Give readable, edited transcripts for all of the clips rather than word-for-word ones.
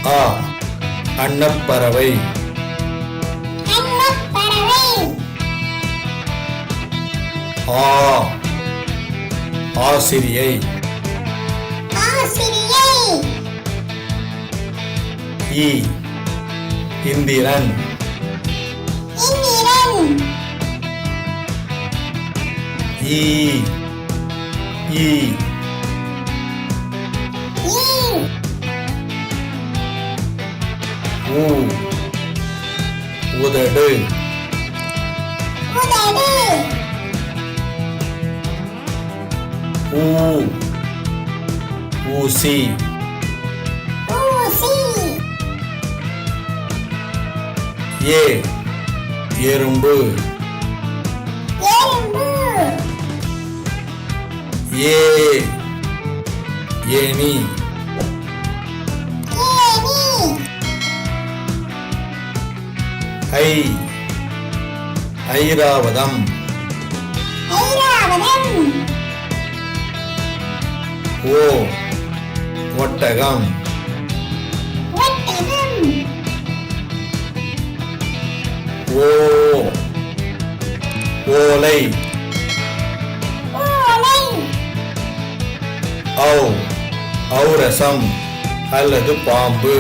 ஆ அன்னப்பறவை. ஆ ஆசிரியை. இ இந்திரன். ஈ ஈ ஊ உதடு. ஊ ஊசி. ஏ எறும்பு. ஏ ஏனி. ஐ ஐராவதம். ஓ ஒட்டகம். ஓ ஓலை. ஔ ஔரசம் அல்லது பாம்பு.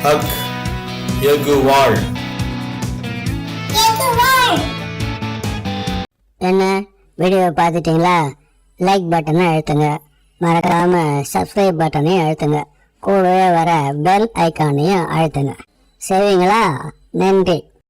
அக் எகுவாள். என்ன வீடியோ பார்த்துட்டீங்களா? லைக் பட்டனை அழுத்துங்க, மறக்காம சப்ஸ்கிரைப் பட்டனையும் அழுத்துங்க, கூடவே வர பெல் ஐக்கானையும் அழுத்துங்க. சரிங்களா? நன்றி.